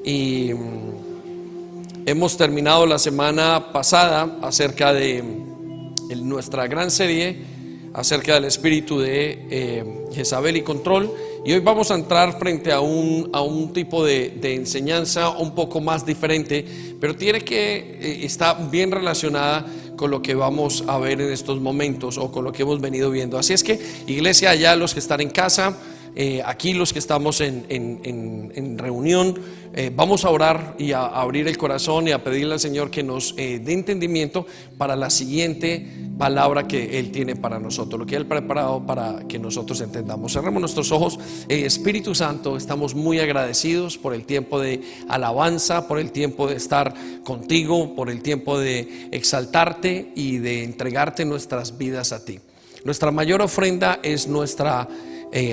y hemos terminado la semana pasada acerca de nuestra gran serie acerca del espíritu de Jezabel y control, y hoy vamos a entrar frente a un tipo de enseñanza un poco más diferente, pero tiene que está bien relacionada con lo que vamos a ver en estos momentos o con lo que hemos venido viendo. Así es que, iglesia, allá los que están en casa, aquí los que estamos en reunión, vamos a orar y a abrir el corazón y a pedirle al Señor que nos dé entendimiento para la siguiente palabra que Él tiene para nosotros, lo que Él ha preparado para que nosotros entendamos. Cerremos nuestros ojos. Espíritu Santo, estamos muy agradecidos por el tiempo de alabanza, por el tiempo de estar contigo, por el tiempo de exaltarte y de entregarte nuestras vidas a ti. Nuestra mayor ofrenda es nuestra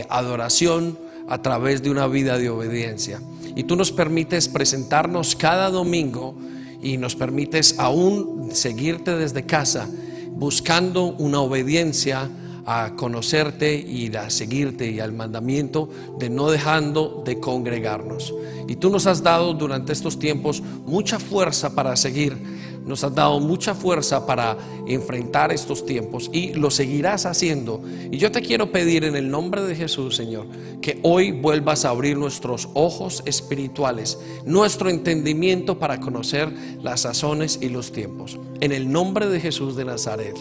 adoración a través de una vida de obediencia, y tú nos permites presentarnos cada domingo y nos permites aún seguirte desde casa, buscando una obediencia a conocerte y a seguirte, y al mandamiento de no dejando de congregarnos. Y tú nos has dado durante estos tiempos mucha fuerza para seguir, nos has dado mucha fuerza para enfrentar estos tiempos, y lo seguirás haciendo. Y yo te quiero pedir en el nombre de Jesús, Señor, que hoy vuelvas a abrir nuestros ojos espirituales, nuestro entendimiento para conocer las sazones y los tiempos. En el nombre de Jesús de Nazaret.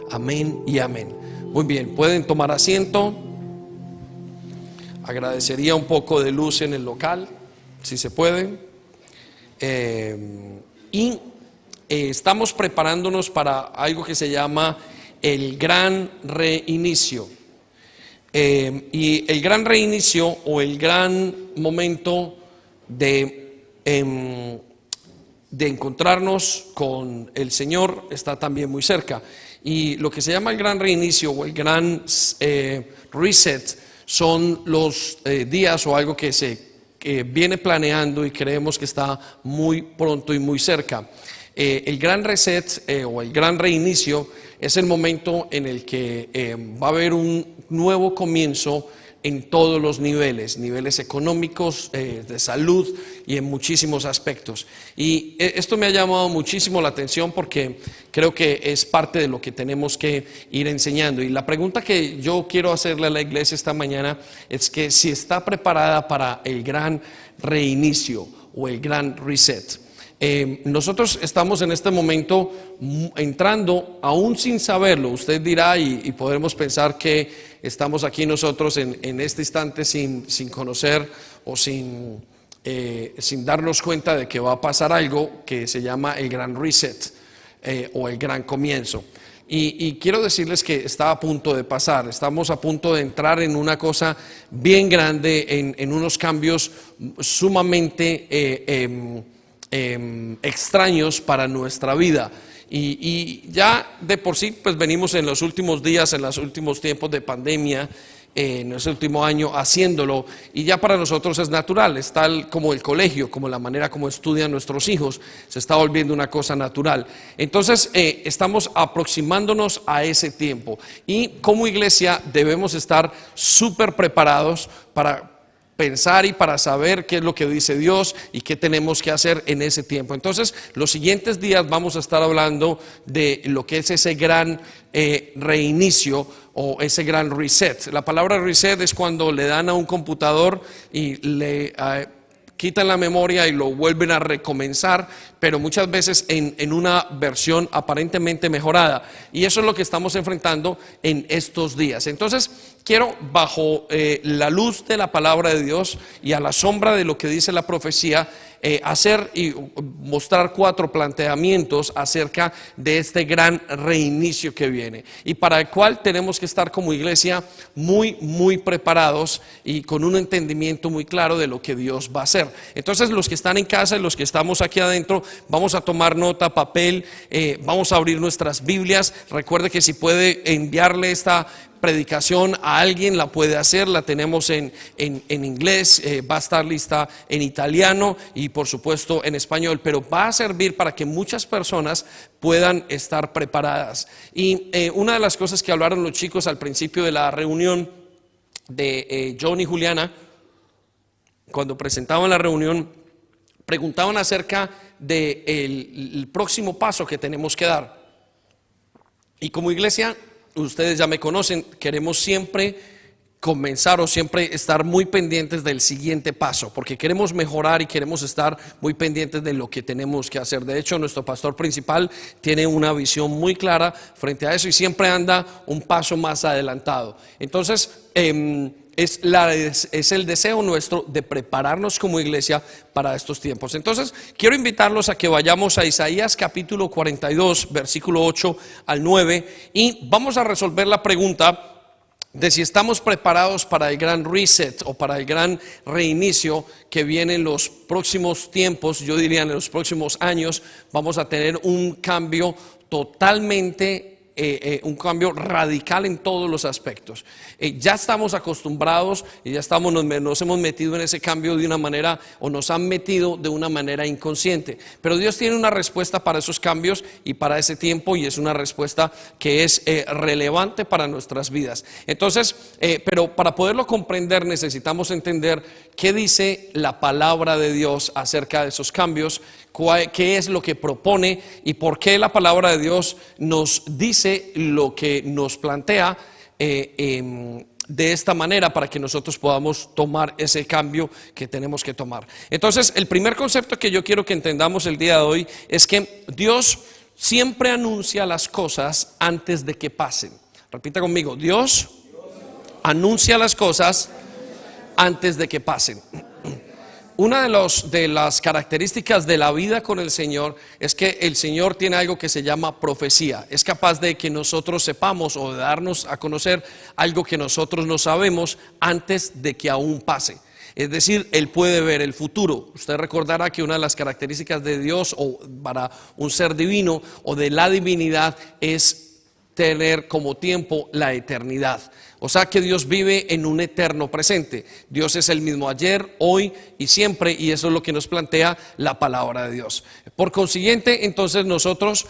Amén y amén. Muy bien, pueden tomar asiento. Agradecería un poco de luz en el local, si se puede. Estamos preparándonos para algo que se llama el gran reinicio. Y el gran reinicio, o el gran momento de encontrarnos con el Señor, está también muy cerca. Y lo que se llama el gran reinicio o el gran reset son los días o algo que se viene planeando y creemos que está muy pronto y muy cerca. El gran reset o el gran reinicio es el momento en el que va a haber un nuevo comienzo en todos los niveles económicos, de salud y en muchísimos aspectos. Y esto me ha llamado muchísimo la atención porque creo que es parte de lo que tenemos que ir enseñando. Y la pregunta que yo quiero hacerle a la iglesia esta mañana es que si está preparada para el gran reinicio o el gran reset. Nosotros estamos en este momento entrando, aún sin saberlo. Usted dirá y podremos pensar que estamos aquí nosotros en este instante sin conocer o sin darnos cuenta de que va a pasar algo que se llama el gran reset o el gran comienzo. Y quiero decirles que está a punto de pasar. Estamos a punto de entrar en una cosa bien grande, en unos cambios sumamente extraños para nuestra vida, y ya de por sí pues venimos en los últimos días, en los últimos tiempos de pandemia, en este último año haciéndolo, y ya para nosotros es natural. Es tal como el colegio, como la manera como estudian nuestros hijos, se está volviendo una cosa natural. Entonces estamos aproximándonos a ese tiempo, y como iglesia debemos estar súper preparados para pensar y para saber qué es lo que dice Dios y qué tenemos que hacer en ese tiempo. Entonces, los siguientes días vamos a estar hablando de lo que es ese gran reinicio o ese gran reset. La palabra reset es cuando le dan a un computador y le quitan la memoria y lo vuelven a recomenzar, pero muchas veces en una versión aparentemente mejorada. Y eso es lo que estamos enfrentando en estos días. Entonces, quiero, bajo la luz de la palabra de Dios y a la sombra de lo que dice la profecía, hacer y mostrar 4 planteamientos acerca de este gran reinicio que viene, y para el cual tenemos que estar como iglesia muy preparados y con un entendimiento muy claro de lo que Dios va a hacer. Entonces, los que están en casa y los que estamos aquí adentro, vamos a tomar nota, papel, vamos a abrir nuestras Biblias. Recuerde que si puede enviarle esta predicación a alguien, la puede hacer. La tenemos en inglés, va a estar lista en italiano y por supuesto en español, pero va a servir para que muchas personas puedan estar preparadas. Y una de las cosas que hablaron los chicos al principio de la reunión de John y Juliana, cuando presentaban la reunión, preguntaban acerca del el próximo paso que tenemos que dar. Y como iglesia, ustedes ya me conocen, queremos siempre comenzar o siempre estar muy pendientes del siguiente paso, porque queremos mejorar y queremos estar muy pendientes de lo que tenemos que hacer. De hecho, nuestro pastor principal tiene una visión muy clara frente a eso y siempre anda un paso más adelantado. Entonces, es el deseo nuestro de prepararnos como iglesia para estos tiempos. Entonces quiero invitarlos a que vayamos a Isaías capítulo 42 versículo 8 al 9 y vamos a resolver la pregunta de si estamos preparados para el gran reset o para el gran reinicio que viene en los próximos tiempos. Yo diría en los próximos años vamos a tener un cambio totalmente un cambio radical en todos los aspectos. Ya estamos acostumbrados y ya nos hemos metido en ese cambio de una manera, o nos han metido de una manera inconsciente, pero Dios tiene una respuesta para esos cambios y para ese tiempo, y es una respuesta que es relevante para nuestras vidas. Entonces, pero para poderlo comprender necesitamos entender qué dice la palabra de Dios acerca de esos cambios, qué es lo que propone y por qué la palabra de Dios nos dice lo que nos plantea de esta manera, para que nosotros podamos tomar ese cambio que tenemos que tomar. Entonces, el primer concepto que yo quiero que entendamos el día de hoy es que Dios siempre anuncia las cosas antes de que pasen. Repita conmigo: Dios anuncia las cosas antes de que pasen. Una de las características de la vida con el Señor es que el Señor tiene algo que se llama profecía. Es capaz de que nosotros sepamos o de darnos a conocer algo que nosotros no sabemos antes de que aún pase. Es decir, Él puede ver el futuro. Usted recordará que una de las características de Dios, o para un ser divino o de la divinidad, es tener como tiempo la eternidad. O sea que Dios vive en un eterno presente. Dios es el mismo ayer, hoy y siempre, y eso es lo que nos plantea la palabra de Dios. Por consiguiente, entonces nosotros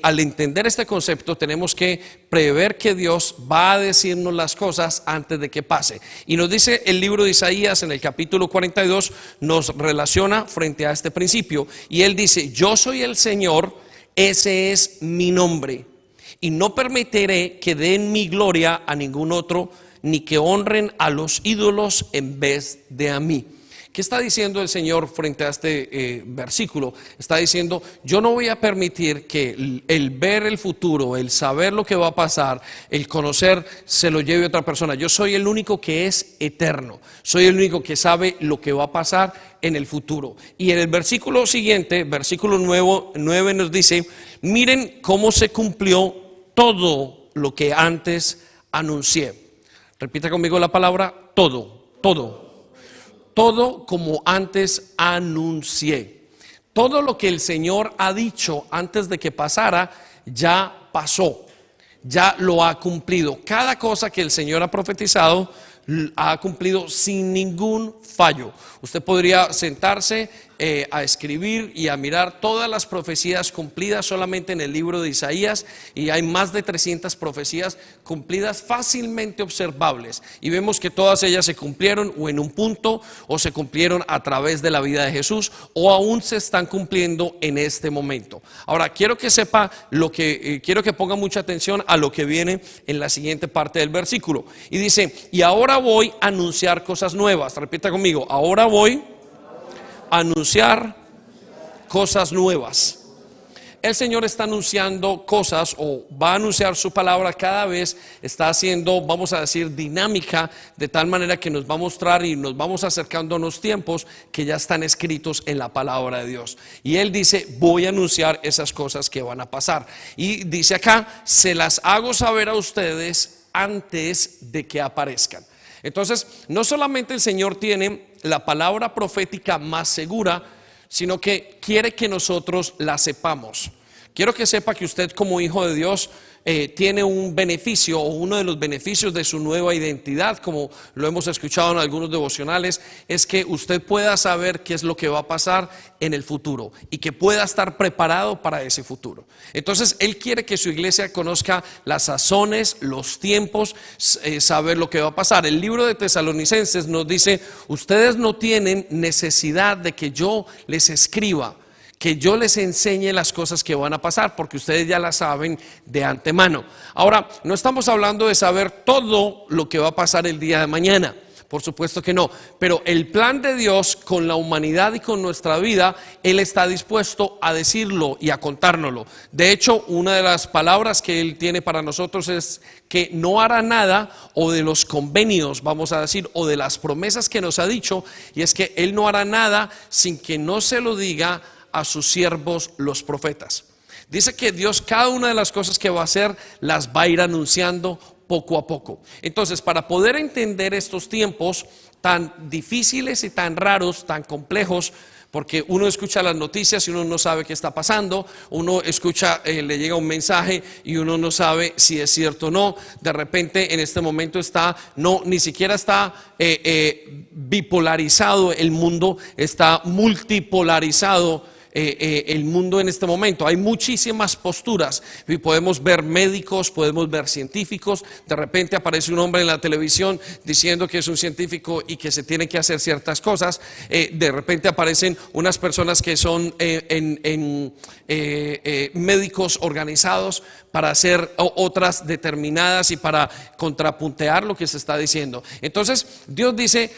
al entender este concepto tenemos que prever que Dios va a decirnos las cosas antes de que pase. Y nos dice el libro de Isaías en el capítulo 42, nos relaciona frente a este principio. Y Él dice: yo soy el Señor, ese es mi nombre. Y no permitiré que den mi gloria a ningún otro, ni que honren a los ídolos en vez de a mí. ¿Qué está diciendo el Señor frente a este versículo? Está diciendo: yo no voy a permitir que el ver el futuro, el saber lo que va a pasar, el conocer, se lo lleve otra persona. Yo soy el único que es eterno. Soy el único que sabe lo que va a pasar en el futuro. Y en el versículo siguiente, versículo 9 nos dice: miren cómo se cumplió todo lo que antes anuncié. Repita conmigo la palabra todo, todo. Todo como antes anuncié. Todo lo que el Señor ha dicho antes de que pasara, ya pasó. Ya lo ha cumplido. Cada cosa que el Señor ha profetizado, ha cumplido sin ningún fallo. Usted podría sentarse a escribir y a mirar todas las profecías cumplidas solamente en el libro de Isaías, y hay más de 300 profecías cumplidas fácilmente observables, y vemos que todas ellas se cumplieron o en un punto, o se cumplieron a través de la vida de Jesús, o aún se están cumpliendo en este momento. Ahora quiero que sepa quiero que ponga mucha atención a lo que viene en la siguiente parte del versículo, y dice: y ahora voy a anunciar cosas nuevas. Repita conmigo: ahora voy a anunciar cosas nuevas. El Señor está anunciando cosas, o va a anunciar su palabra cada vez. Está haciendo, vamos a decir, dinámica, de tal manera que nos va a mostrar y nos vamos acercando a unos tiempos que ya están escritos en la palabra de Dios. Y Él dice: voy a anunciar esas cosas que van a pasar. Y dice acá: se las hago saber a ustedes antes de que aparezcan. Entonces, no solamente el Señor tiene la palabra profética más segura, sino que quiere que nosotros la sepamos. quiero que sepa que usted como hijo de Dios tiene un beneficio, o uno de los beneficios de su nueva identidad, como lo hemos escuchado en algunos devocionales, es que usted pueda saber qué es lo que va a pasar en el futuro y que pueda estar preparado para ese futuro. Entonces Él quiere que su iglesia conozca las sazones, los tiempos, saber lo que va a pasar. El libro de Tesalonicenses nos dice: ustedes no tienen necesidad de que yo les escriba, que yo les enseñe las cosas que van a pasar, porque ustedes ya las saben de antemano. Ahora, no estamos hablando de saber todo lo que va a pasar el día de mañana, por supuesto que no, pero el plan de Dios con la humanidad y con nuestra vida, Él está dispuesto a decirlo y a contárnoslo. De hecho, una de las palabras que Él tiene para nosotros es que no hará nada, o de los convenios, vamos a decir, o de las promesas que nos ha dicho, y es que Él no hará nada sin que no se lo diga a sus siervos los profetas. Dice que Dios cada una de las cosas que va a hacer las va a ir anunciando poco a poco. Entonces, para poder entender estos tiempos tan difíciles y tan raros, tan complejos, porque uno escucha las noticias y uno no sabe qué está pasando, uno escucha, le llega un mensaje y uno no sabe si es cierto o no. De repente en este momento ni siquiera está bipolarizado el mundo, está multipolarizado el mundo en este momento. Hay muchísimas posturas y podemos ver médicos, podemos ver científicos. De repente aparece un hombre en la televisión diciendo que es un científico y que se tienen que hacer ciertas cosas. De repente aparecen unas personas que son médicos organizados para hacer otras determinadas y para contrapuntear lo que se está diciendo. Entonces Dios dice: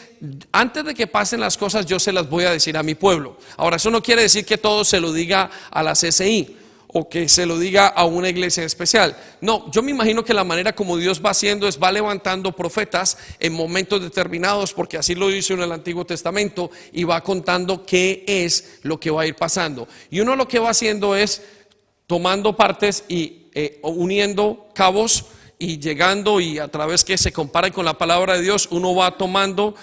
antes de que pasen las cosas, yo se las voy a decir a mi pueblo. Ahora, eso no quiere decir que todo se lo diga a la CCI o que se lo diga a una iglesia especial. No, yo me imagino que la manera como Dios va haciendo es: va levantando profetas en momentos determinados, porque así lo hizo en el Antiguo Testamento, y va contando qué es lo que va a ir pasando. Y uno lo que va haciendo es tomando partes y uniendo cabos y llegando, y a través que se compara con la palabra de Dios, uno va tomando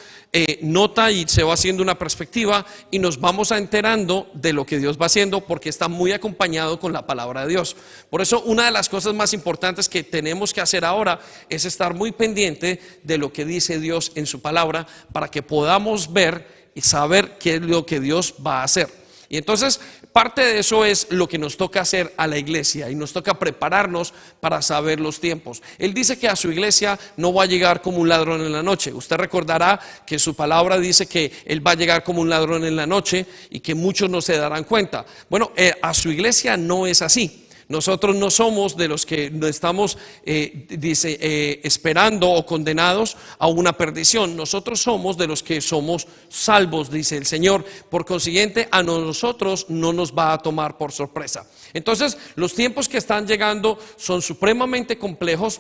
nota y se va haciendo una perspectiva, y nos vamos enterando de lo que Dios va haciendo, porque está muy acompañado con la palabra de Dios. Por eso, una de las cosas más importantes que tenemos que hacer ahora es estar muy pendiente de lo que dice Dios en su palabra, para que podamos ver y saber qué es lo que Dios va a hacer. Y entonces parte de eso es lo que nos toca hacer a la iglesia, y nos toca prepararnos para saber los tiempos. Él dice que a su iglesia no va a llegar como un ladrón en la noche. Usted recordará que su palabra dice que Él va a llegar como un ladrón en la noche y que muchos no se darán cuenta. Bueno, a su iglesia no es así. Nosotros no somos de los que no estamos esperando o condenados a una perdición. Nosotros somos de los que somos salvos, dice el Señor. Por consiguiente, a nosotros no nos va a tomar por sorpresa. Entonces, los tiempos que están llegando son supremamente complejos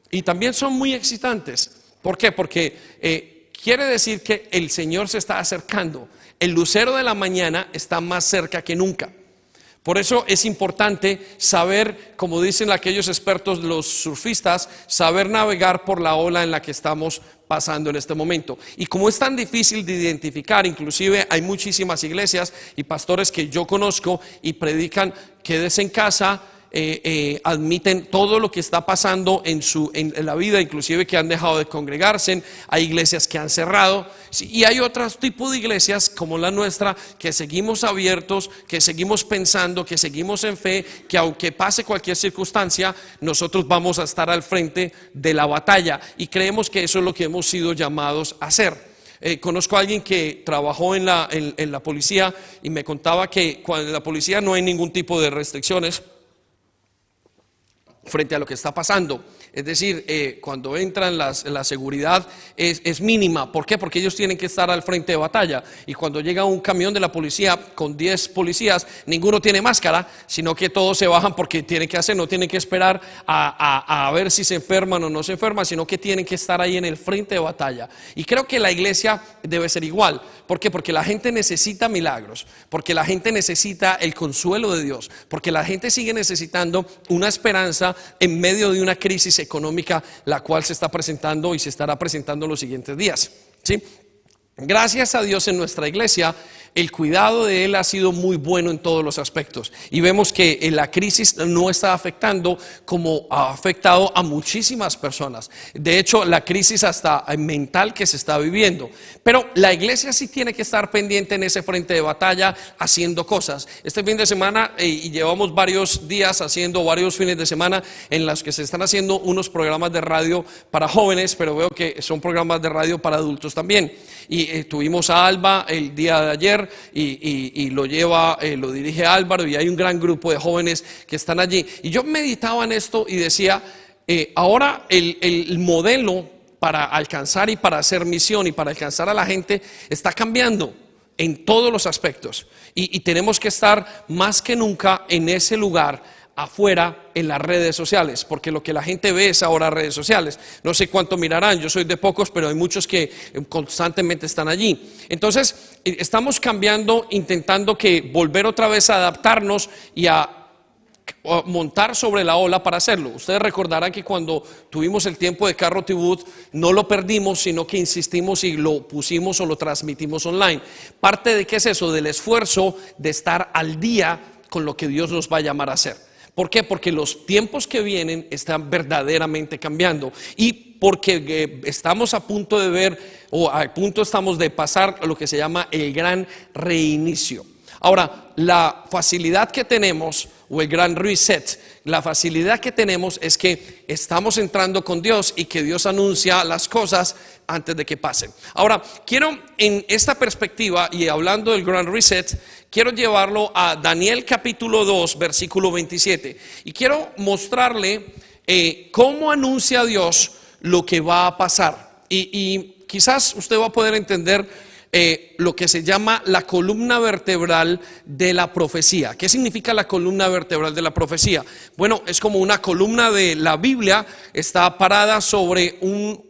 y también son muy excitantes. ¿Por qué? Porque quiere decir que el Señor se está acercando. El lucero de la mañana está más cerca que nunca. Por eso es importante saber, como dicen aquellos expertos, los surfistas, saber navegar por la ola en la que estamos pasando en este momento. Y como es tan difícil de identificar, inclusive hay muchísimas iglesias y pastores que yo conozco y predican: quédese en casa. Admiten todo lo que está pasando en la vida, inclusive que han dejado de congregarse. Hay iglesias que han cerrado, y hay otro tipo de iglesias como la nuestra, que seguimos abiertos, que seguimos pensando, que seguimos en fe, que aunque pase cualquier circunstancia, nosotros vamos a estar al frente de la batalla, y creemos que eso es lo que hemos sido llamados a hacer. Conozco a alguien que trabajó en la policía, y me contaba que cuando en la policía no hay ningún tipo de restricciones frente a lo que está pasando. Es decir, cuando entran la seguridad es mínima. ¿Por qué? Porque ellos tienen que estar al frente de batalla, y cuando llega un camión de la policía con 10 policías, ninguno tiene máscara, sino que todos se bajan porque tienen que hacer, no tienen que esperar a ver si se enferman o no se enferman, sino que tienen que estar ahí en el frente de batalla. Y creo que la iglesia debe ser igual. ¿Por qué? Porque la gente necesita milagros, porque la gente necesita el consuelo de Dios, porque la gente sigue necesitando una esperanza en medio de una crisis económica, la cual se está presentando y se estará presentando en los siguientes días, ¿sí? Gracias a Dios, en nuestra iglesia el cuidado de él ha sido muy bueno en todos los aspectos. Y vemos que la crisis no está afectando como ha afectado a muchísimas personas. De hecho, la crisis hasta mental que se está viviendo. Pero la iglesia sí tiene que estar pendiente en ese frente de batalla, haciendo cosas. Este fin de semana, y llevamos varios días haciendo varios fines de semana en los que se están haciendo unos programas de radio para jóvenes, pero veo que son programas de radio para adultos también. Y tuvimos a Alba el día de ayer y lo dirige Álvaro, y hay un gran grupo de jóvenes que están allí. Y yo meditaba en esto y decía, ahora el modelo para alcanzar y para hacer misión y para alcanzar a la gente está cambiando en todos los aspectos. Y tenemos que estar más que nunca en ese lugar afuera en las redes sociales, porque lo que la gente ve es ahora redes sociales. No sé cuánto mirarán, yo soy de pocos, pero hay muchos que constantemente están allí. Entonces estamos cambiando, intentando que volver otra vez a adaptarnos y a montar sobre la ola para hacerlo. Ustedes recordarán que cuando tuvimos el tiempo de Carro Tibut no lo perdimos, sino que insistimos y lo pusimos o lo transmitimos online. Parte de qué es eso, del esfuerzo de estar al día con lo que Dios nos va a llamar a hacer. ¿Por qué? Porque los tiempos que vienen están verdaderamente cambiando, y porque estamos a punto de ver, o a punto estamos de pasar a lo que se llama el gran reinicio. Ahora, la facilidad que tenemos, o el gran reset, la facilidad que tenemos es que estamos entrando con Dios y que Dios anuncia las cosas antes de que pasen. Ahora, quiero en esta perspectiva, y hablando del gran reset, quiero llevarlo a Daniel capítulo 2, versículo 27. Y quiero mostrarle cómo anuncia Dios lo que va a pasar. Y quizás usted va a poder entender lo que se llama la columna vertebral de la profecía. ¿Qué significa la columna vertebral de la profecía? Bueno, es como una columna de la Biblia, está parada sobre un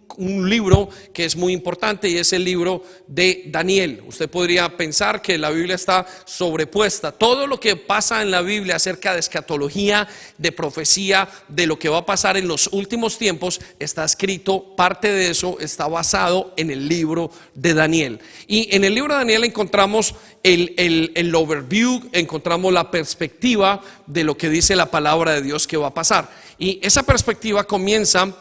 libro que es muy importante, y es el libro de Daniel. Usted podría pensar que la Biblia está sobrepuesta. Todo lo que pasa en la Biblia acerca de escatología, de profecía, de lo que va a pasar en los últimos tiempos, está escrito, parte de eso está basado en el libro de Daniel. Y en el libro de Daniel encontramos el overview, encontramos la perspectiva de lo que dice la palabra de Dios que va a pasar. Y esa perspectiva comienza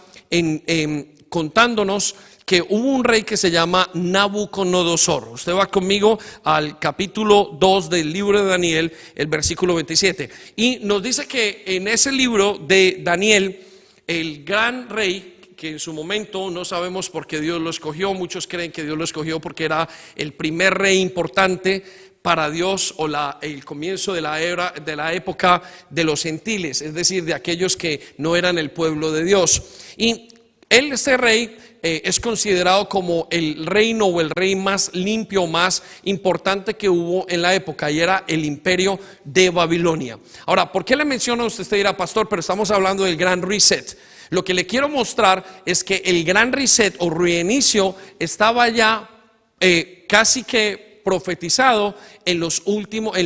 contándonos que hubo un rey que se llama Nabucodonosor. Usted va conmigo al capítulo 2 del libro de Daniel, el versículo 27. Y nos dice que en ese libro de Daniel, el gran rey, que en su momento no sabemos por qué Dios lo escogió, muchos creen que Dios lo escogió porque era el primer rey importante para Dios, o el comienzo de la época de los gentiles, es decir, de aquellos que no eran el pueblo de Dios. Y este rey es considerado como el reino o el rey más limpio, más importante que hubo en la época, y era el imperio de Babilonia. Ahora, ¿por qué le menciono a usted? Usted dirá, pastor, pero estamos hablando del gran reset. Lo que le quiero mostrar es que el gran reset o reinicio estaba ya casi que profetizado en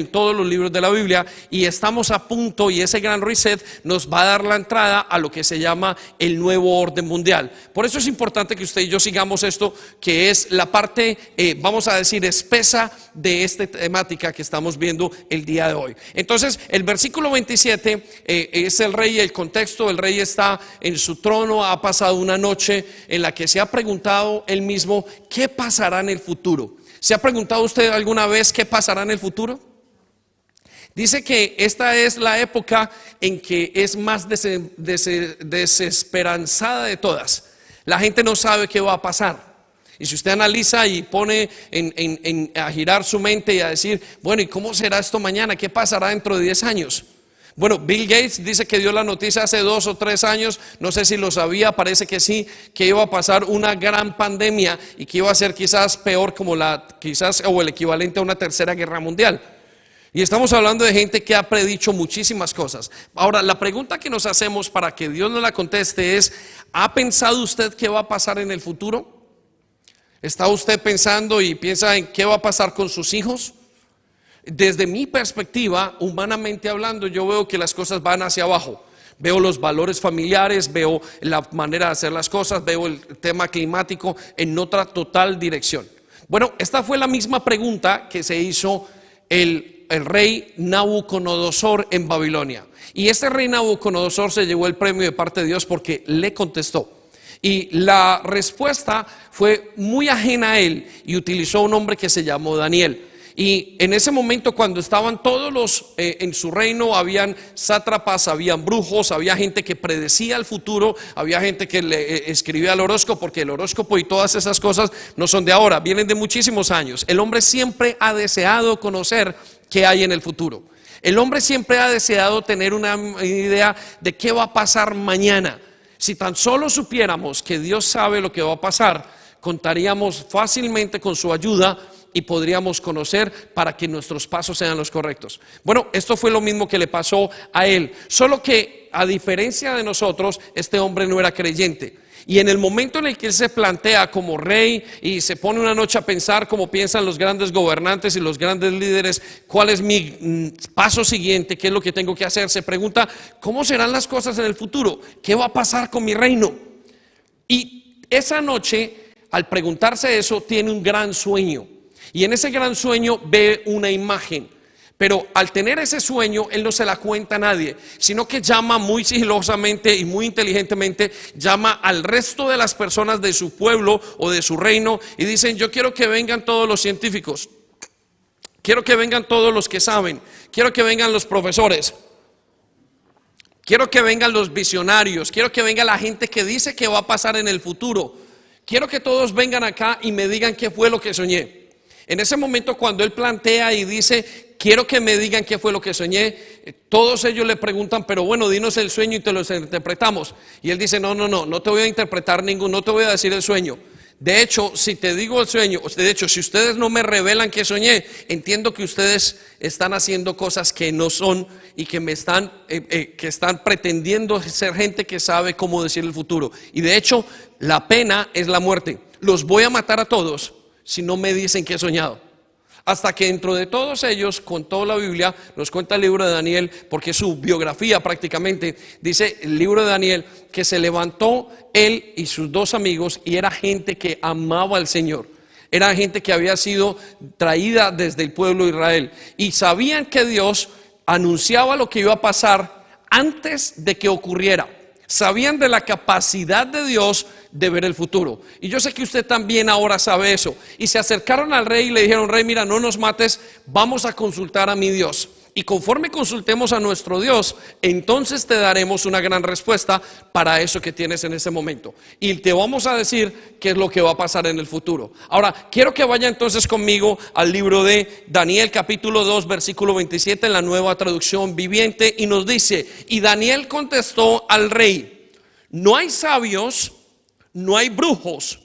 todos los libros de la Biblia, y estamos a punto, y ese gran reset nos va a dar la entrada a lo que se llama el nuevo orden mundial. Por eso es importante que usted y yo sigamos esto, que es la parte, vamos a decir, espesa de esta temática que estamos viendo el día de hoy. Entonces, el versículo 27 es el rey, el contexto. El rey está en su trono, ha pasado una noche en la que se ha preguntado él mismo, ¿qué pasará en el futuro? ¿Se ha preguntado usted alguna vez qué pasará en el futuro? Dice que esta es la época en que es más desesperanzada de todas. La gente no sabe qué va a pasar. Y si usted analiza y pone a girar su mente y a decir, bueno, ¿y cómo será esto mañana? ¿Qué pasará dentro de 10 años? Bueno, Bill Gates dice que dio la noticia hace 2 o 3 años, no sé si lo sabía, parece que sí, que iba a pasar una gran pandemia y que iba a ser quizás peor, como o el equivalente a una tercera guerra mundial. Y estamos hablando de gente que ha predicho muchísimas cosas. Ahora, la pregunta que nos hacemos para que Dios nos la conteste es, ¿ha pensado usted qué va a pasar en el futuro? ¿Está usted pensando y piensa en qué va a pasar con sus hijos? Desde mi perspectiva, humanamente hablando, yo veo que las cosas van hacia abajo. Veo los valores familiares, veo la manera de hacer las cosas, veo el tema climático en otra total dirección. Bueno, esta fue la misma pregunta que se hizo el rey Nabucodonosor en Babilonia. Y este rey Nabucodonosor se llevó el premio de parte de Dios porque le contestó. Y la respuesta fue muy ajena a él y utilizó un hombre que se llamó Daniel. Y en ese momento, cuando estaban todos los en su reino, habían sátrapas, habían brujos, había gente que predecía el futuro, había gente que le escribía el horóscopo, porque el horóscopo y todas esas cosas no son de ahora, vienen de muchísimos años. El hombre siempre ha deseado conocer qué hay en el futuro. El hombre siempre ha deseado tener una idea de qué va a pasar mañana. Si tan solo supiéramos que Dios sabe lo que va a pasar, contaríamos fácilmente con su ayuda y podríamos conocer para que nuestros pasos sean los correctos. Bueno, esto fue lo mismo que le pasó a él, solo que a diferencia de nosotros, este hombre no era creyente. Y en el momento en el que él se plantea como rey y se pone una noche a pensar como piensan los grandes gobernantes y los grandes líderes, cuál es mi paso siguiente, qué es lo que tengo que hacer, se pregunta, ¿cómo serán las cosas en el futuro? ¿Qué va a pasar con mi reino? Y esa noche, al preguntarse eso, tiene un gran sueño. Y en ese gran sueño ve una imagen. Pero al tener ese sueño, él no se la cuenta a nadie, sino que llama muy sigilosamente y muy inteligentemente, llama al resto de las personas de su pueblo o de su reino y dicen, yo quiero que vengan todos los científicos, quiero que vengan todos los que saben, quiero que vengan los profesores, quiero que vengan los visionarios, quiero que venga la gente que dice que va a pasar en el futuro, quiero que todos vengan acá y me digan qué fue lo que soñé. En ese momento, cuando él plantea y dice, quiero que me digan qué fue lo que soñé, todos ellos le preguntan, pero bueno, dinos el sueño y te lo interpretamos. Y él dice, no te voy a interpretar no te voy a decir el sueño. De hecho, si te digo el sueño, de hecho, si ustedes no me revelan que soñé, entiendo que ustedes están haciendo cosas que no son y que que están pretendiendo ser gente que sabe cómo decir el futuro. Y de hecho, la pena es la muerte. Los voy a matar a todos si no me dicen que he soñado. Hasta que dentro de todos ellos, con toda la Biblia, nos cuenta el libro de Daniel, porque su biografía prácticamente dice el libro de Daniel, que se levantó él y sus dos amigos y era gente que amaba al Señor. Era gente que había sido traída desde el pueblo de Israel y sabían que Dios anunciaba lo que iba a pasar antes de que ocurriera. Sabían de la capacidad de Dios de ver el futuro. Y yo sé que usted también ahora sabe eso. Y se acercaron al rey y le dijeron, rey, mira, no nos mates, vamos a consultar a mi Dios. Y conforme consultemos a nuestro Dios, entonces te daremos una gran respuesta para eso que tienes en ese momento. Y te vamos a decir qué es lo que va a pasar en el futuro. Ahora, quiero que vaya entonces conmigo al libro de Daniel, capítulo 2, versículo 27, en la Nueva Traducción Viviente, y nos dice, y Daniel contestó al rey, no hay sabios, no hay brujos,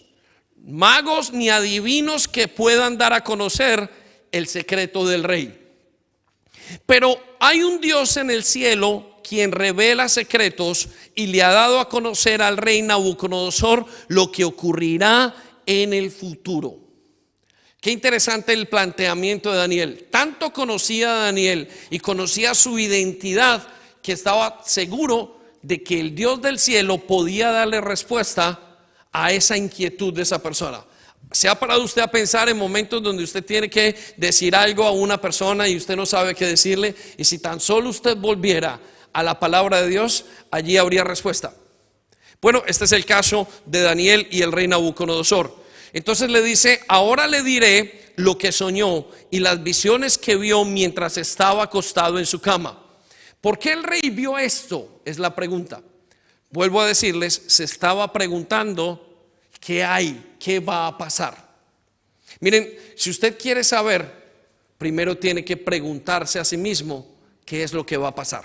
magos ni adivinos que puedan dar a conocer el secreto del rey. Pero hay un Dios en el cielo quien revela secretos y le ha dado a conocer al rey Nabucodonosor lo que ocurrirá en el futuro. Qué interesante el planteamiento de Daniel. Tanto conocía a Daniel y conocía su identidad que estaba seguro de que el Dios del cielo podía darle respuesta a esa inquietud de esa persona. ¿Se ha parado usted a pensar en momentos donde usted tiene que decir algo a una persona y usted no sabe qué decirle? Y si tan solo usted volviera a la palabra de Dios, allí habría respuesta. Bueno, este es el caso de Daniel y el rey Nabucodonosor. Entonces le dice, ahora le diré lo que soñó y las visiones que vio mientras estaba acostado en su cama. ¿Por qué el rey vio esto? Es la pregunta. Vuelvo a decirles, se estaba preguntando, ¿qué hay? ¿Qué va a pasar? Miren, si usted quiere saber, primero tiene que preguntarse a sí mismo qué es lo que va a pasar.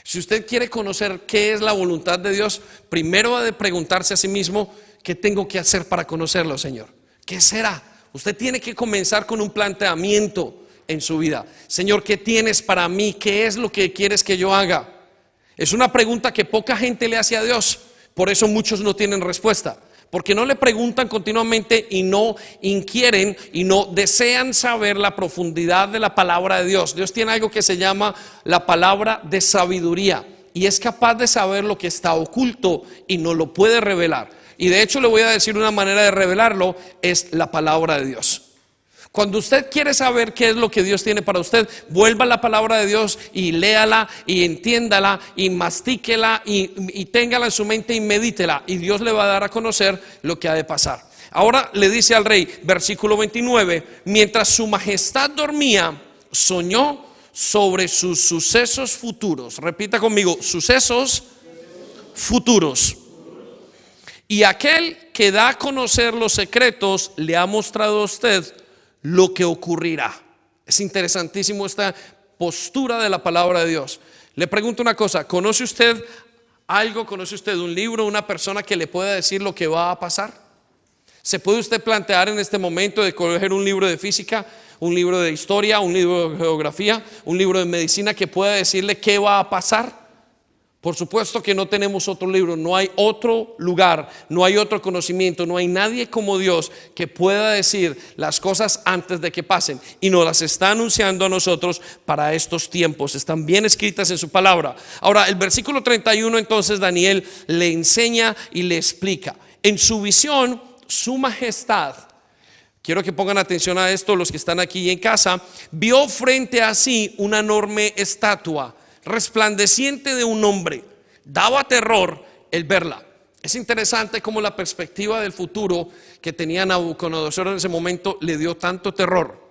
Si usted quiere conocer qué es la voluntad de Dios, primero ha de preguntarse a sí mismo, ¿qué tengo que hacer para conocerlo, Señor? ¿Qué será? Usted tiene que comenzar con un planteamiento en su vida. Señor, ¿qué tienes para mí? ¿Qué es lo que quieres que yo haga? Es una pregunta que poca gente le hace a Dios. Por eso muchos no tienen respuesta, porque no le preguntan continuamente y no inquieren y no desean saber la profundidad de la palabra de Dios. Dios tiene algo que se llama la palabra de sabiduría y es capaz de saber lo que está oculto y no lo puede revelar. Y de hecho le voy a decir una manera de revelarlo, es la palabra de Dios. Cuando usted quiere saber qué es lo que Dios tiene para usted, vuelva a la palabra de Dios y léala y entiéndala y mastíquela y téngala en su mente y medítela, y Dios le va a dar a conocer lo que ha de pasar. Ahora le dice al rey, versículo 29, mientras su majestad dormía, soñó sobre sus sucesos futuros. Repita conmigo, sucesos futuros. Y aquel que da a conocer los secretos le ha mostrado a usted lo que ocurrirá. Es interesantísimo esta postura de la palabra de Dios. Le pregunto una cosa, ¿conoce usted algo? ¿Conoce usted un libro, una persona que le pueda decir lo que va a pasar? ¿Se puede usted plantear en este momento de coger un libro de física, un libro de historia, un libro de geografía, un libro de medicina que pueda decirle qué va a pasar? Por supuesto que no tenemos otro libro, no hay otro lugar, no hay otro conocimiento, no hay nadie como Dios que pueda decir las cosas antes de que pasen, y nos las está anunciando a nosotros para estos tiempos. Están bien escritas en su palabra. Ahora, el versículo 31, entonces Daniel le enseña y le explica. En su visión, su majestad, quiero que pongan atención a esto los que están aquí en casa, vio frente a sí una enorme estatua resplandeciente de un hombre. Daba terror el verla. Es interesante cómo la perspectiva del futuro que tenía Nabucodonosor en ese momento le dio tanto terror.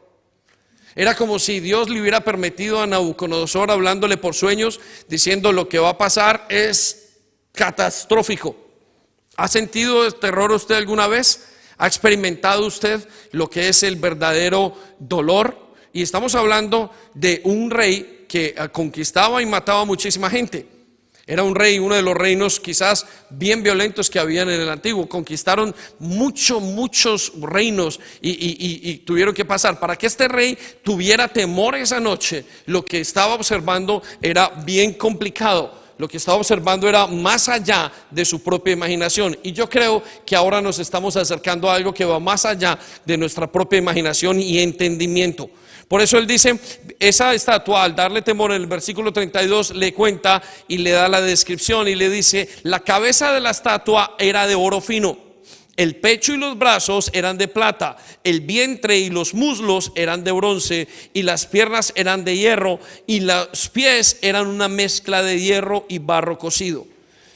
Era como si Dios le hubiera permitido a Nabucodonosor, hablándole por sueños, diciendo lo que va a pasar es catastrófico. ¿Ha sentido terror usted alguna vez? ¿Ha experimentado usted lo que es el verdadero dolor? Y estamos hablando de un rey que conquistaba y mataba a muchísima gente. Era un rey, uno de los reinos quizás bien violentos que habían en el antiguo. Conquistaron muchos reinos y tuvieron que pasar. Para que este rey tuviera temor esa noche, lo que estaba observando era bien complicado. Lo que estaba observando era más allá de su propia imaginación. Y yo creo que ahora nos estamos acercando a algo que va más allá de nuestra propia imaginación y entendimiento. Por eso él dice, esa estatua, al darle temor, en el versículo 32 le cuenta y le da la descripción y le dice: la cabeza de la estatua era de oro fino, el pecho y los brazos eran de plata, el vientre y los muslos eran de bronce, y las piernas eran de hierro, y los pies eran una mezcla de hierro y barro cocido.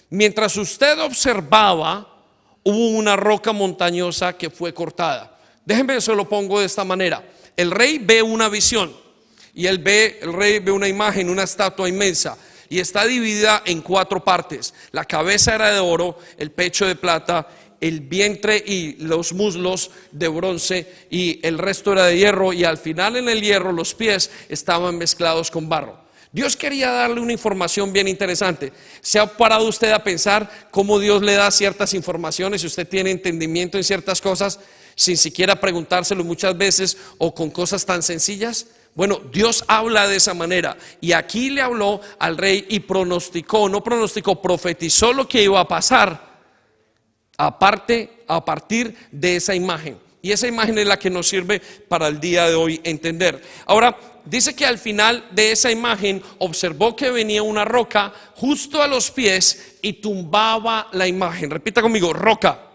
Mientras usted observaba, hubo una roca montañosa que fue cortada. Déjenme, se lo pongo de esta manera. El rey ve una visión y el rey ve una imagen, una estatua inmensa, y está dividida en 4 partes. La cabeza era de oro, el pecho de plata, el vientre y los muslos de bronce, y el resto era de hierro, y al final en el hierro los pies estaban mezclados con barro. Dios quería darle una información bien interesante. ¿Se ha parado usted a pensar cómo Dios le da ciertas informaciones, si usted tiene entendimiento en ciertas cosas, sin siquiera preguntárselo muchas veces, o con cosas tan sencillas? Bueno, Dios habla de esa manera, y aquí le habló al rey y profetizó lo que iba a pasar a partir de esa imagen. Y esa imagen es la que nos sirve para el día de hoy entender. Ahora, dice que al final de esa imagen observó que venía una roca justo a los pies y tumbaba la imagen. Repita conmigo, roca.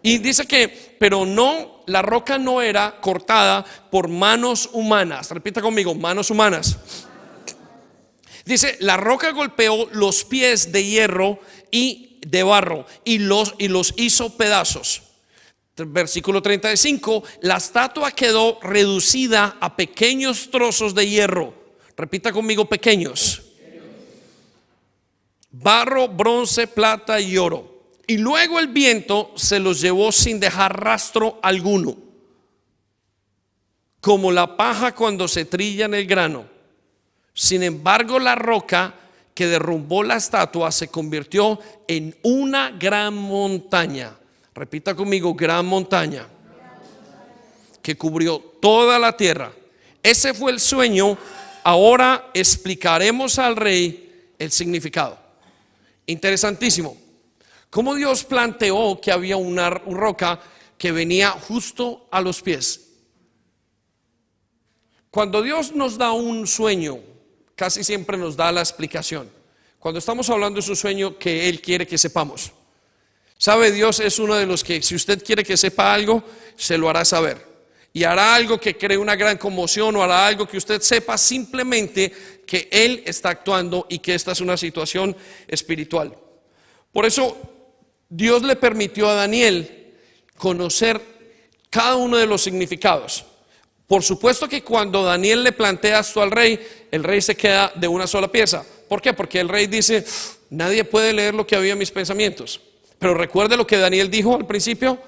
Y dice que, pero no, la roca no era cortada por manos humanas. Repita conmigo, manos humanas. Dice, la roca golpeó los pies de hierro y de barro y los hizo pedazos. Versículo 35, la estatua quedó reducida a pequeños trozos de hierro. Repita conmigo, pequeños. Barro, bronce, plata y oro. Y luego el viento se los llevó sin dejar rastro alguno, como la paja cuando se trilla en el grano. Sin embargo, la roca que derrumbó la estatua se convirtió en una gran montaña. Repita conmigo, gran montaña, que cubrió toda la tierra. Ese fue el sueño. Ahora explicaremos al rey el significado. Interesantísimo. Cómo Dios planteó que había una roca que venía justo a los pies. Cuando Dios nos da un sueño, casi siempre nos da la explicación. Cuando estamos hablando de su sueño, que Él quiere que sepamos. Sabe, Dios es uno de los que, si usted quiere que sepa algo, se lo hará saber. Y hará algo que cree una gran conmoción, o hará algo que usted sepa simplemente que Él está actuando y que esta es una situación espiritual. Por eso Dios le permitió a Daniel conocer cada uno de los significados. Por supuesto que cuando Daniel le plantea esto al rey, el rey se queda de una sola pieza. ¿Por qué? Porque el rey dice, nadie puede leer lo que había en mis pensamientos. Pero recuerde lo que Daniel dijo al principio,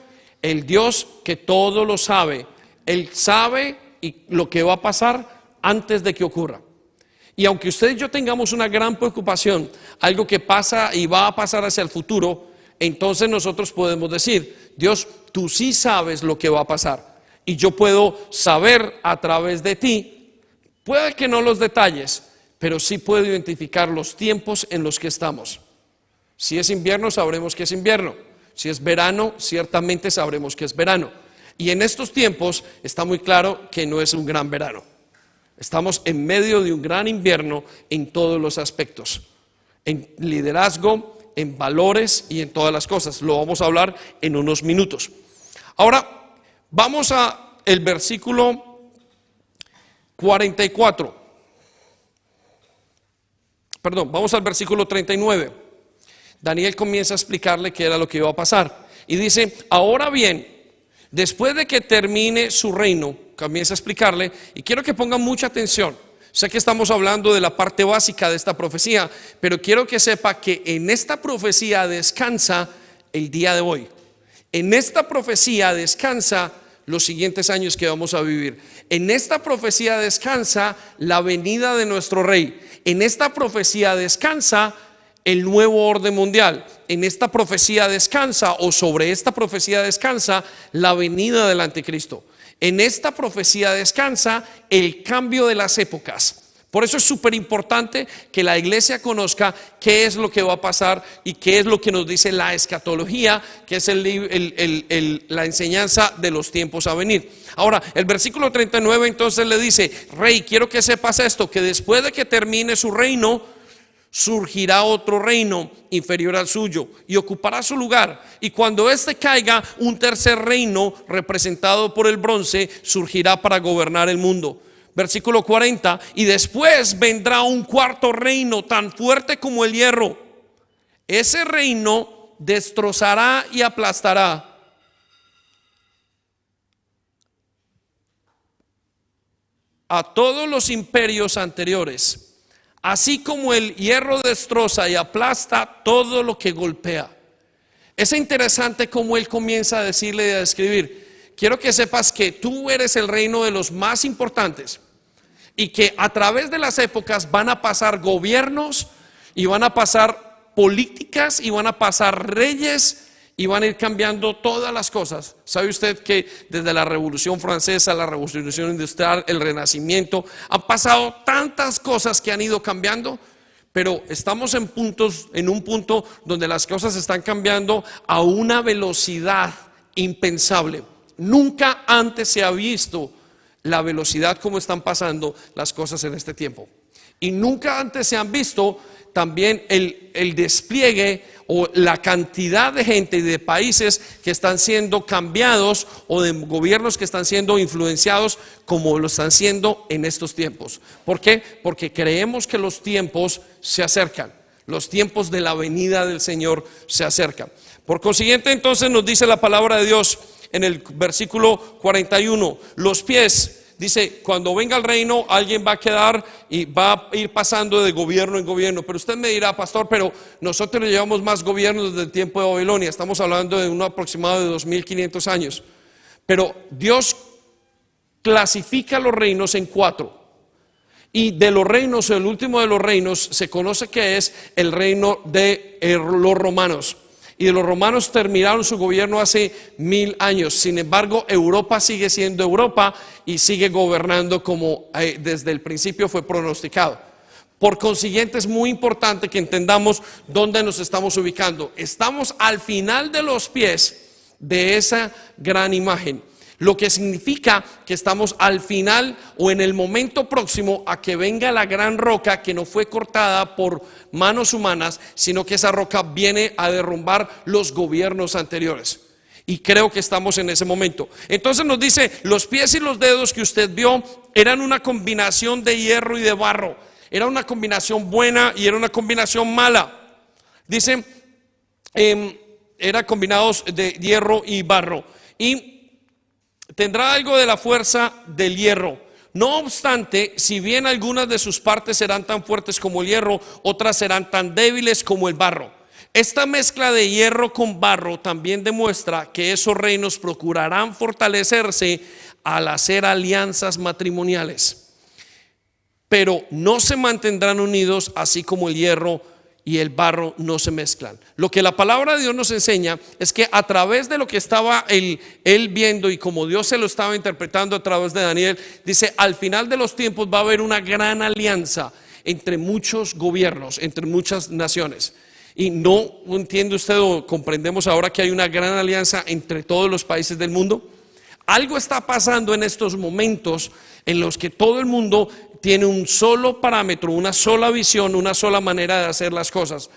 el Dios que todo lo sabe, Él sabe y lo que va a pasar antes de que ocurra. Y aunque usted y yo tengamos una gran preocupación, algo que pasa y va a pasar hacia el futuro, entonces nosotros podemos decir, Dios, tú sí sabes lo que va a pasar. Y yo puedo saber a través de ti, puede que no los detalles, pero sí puedo identificar los tiempos en los que estamos. Si es invierno, sabremos que es invierno. Si es verano, ciertamente sabremos que es verano. Y en estos tiempos está muy claro que no es un gran verano. Estamos en medio de un gran invierno en todos los aspectos. En liderazgo, en valores y en todas las cosas. Lo vamos a hablar en unos minutos. Ahora, vamos a el versículo 44. Perdón, vamos al versículo 39. Daniel comienza a explicarle qué era lo que iba a pasar. Y dice, ahora bien, después de que termine su reino, comienza a explicarle, y quiero que pongan mucha atención. Sé que estamos hablando de la parte básica de esta profecía, pero quiero que sepa que en esta profecía descansa el día de hoy. En esta profecía descansa los siguientes años que vamos a vivir. En esta profecía descansa la venida de nuestro rey. En esta profecía descansa el nuevo orden mundial. En esta profecía descansa, o sobre esta profecía descansa, la venida del anticristo. En esta profecía descansa el cambio de las épocas. Por eso es súper importante que la iglesia conozca qué es lo que va a pasar y qué es lo que nos dice la escatología, que es la enseñanza de los tiempos a venir. Ahora, el versículo 39 entonces le dice, rey, quiero que sepas esto, que después de que termine su reino, surgirá otro reino inferior al suyo y ocupará su lugar. Y cuando éste caiga, un tercer reino representado por el bronce surgirá para gobernar el mundo. Versículo 40, y después vendrá un cuarto reino tan fuerte como el hierro. Ese reino destrozará y aplastará a todos los imperios anteriores, así como el hierro destroza y aplasta todo lo que golpea. Es interesante cómo él comienza a decirle y a describir, quiero que sepas que tú eres el reino de los más importantes y que a través de las épocas van a pasar gobiernos y van a pasar políticas y van a pasar reyes y van a ir cambiando todas las cosas. ¿Sabe usted que desde la Revolución Francesa, la Revolución Industrial, el Renacimiento, han pasado tantas cosas que han ido cambiando? Pero estamos en un punto donde las cosas están cambiando a una velocidad impensable. Nunca antes se ha visto la velocidad como están pasando las cosas en este tiempo. Y nunca antes se han visto también el despliegue o la cantidad de gente y de países que están siendo cambiados o de gobiernos que están siendo influenciados como lo están siendo en estos tiempos. ¿Por qué? Porque creemos que los tiempos se acercan, los tiempos de la venida del Señor se acercan. Por consiguiente, entonces nos dice la palabra de Dios en el versículo 41, los pies. Dice, cuando venga el reino, alguien va a quedar y va a ir pasando de gobierno en gobierno. Pero usted me dirá, pastor, pero nosotros llevamos más gobiernos desde el tiempo de Babilonia. Estamos hablando de un aproximado de 2500 años. Pero Dios clasifica los reinos en 4. Y de los reinos, el último de los reinos, se conoce que es el reino de los romanos. Y de los romanos terminaron su gobierno hace 1000 años. Sin embargo, Europa sigue siendo Europa y sigue gobernando como desde el principio fue pronosticado. Por consiguiente, es muy importante que entendamos dónde nos estamos ubicando. Estamos al final de los pies de esa gran imagen. lo que significa que estamos al final o en el momento próximo a que venga la gran roca que no fue cortada por manos humanas, sino que esa roca viene a derrumbar los gobiernos anteriores. Y creo que estamos en ese momento. Entonces nos dice, los pies y los dedos que usted vio eran una combinación de hierro y de barro. Era una combinación buena y era una combinación mala. Dice, eran combinados de hierro y barro. Y tendrá algo de la fuerza del hierro. No obstante, si bien algunas de sus partes serán tan fuertes como el hierro, otras serán tan débiles como el barro. Esta mezcla de hierro con barro también demuestra que esos reinos procurarán fortalecerse al hacer alianzas matrimoniales, pero no se mantendrán unidos, así como el hierro y el barro no se mezclan. Lo que la palabra de Dios nos enseña es que a través de lo que estaba él viendo y como Dios se lo estaba interpretando a través de Daniel, dice, al final de los tiempos va a haber una gran alianza entre muchos gobiernos, entre muchas naciones. Y no entiende usted o comprendemos ahora que hay una gran alianza entre todos los países del mundo. Algo está pasando en estos momentos en los que todo el mundo tiene un solo parámetro, una sola visión, una sola manera de hacer las cosas.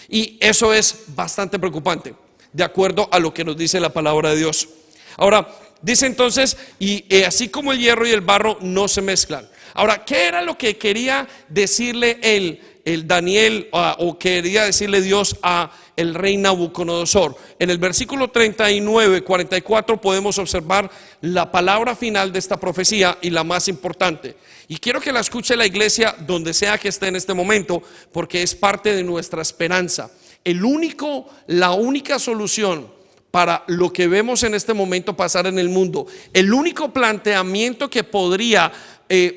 Y eso es bastante preocupante, de acuerdo a lo que nos dice la palabra de Dios. Ahora, dice entonces, y así como el hierro y el barro no se mezclan. Ahora, ¿qué era lo que quería decirle el Daniel o quería decirle Dios a el rey Nabucodonosor? En el versículo 39, 44 podemos observar la palabra final de esta profecía y la más importante. Y quiero que la escuche la iglesia donde sea que esté en este momento, porque es parte de nuestra esperanza. La única solución para lo que vemos en este momento pasar en el mundo, el único planteamiento que podría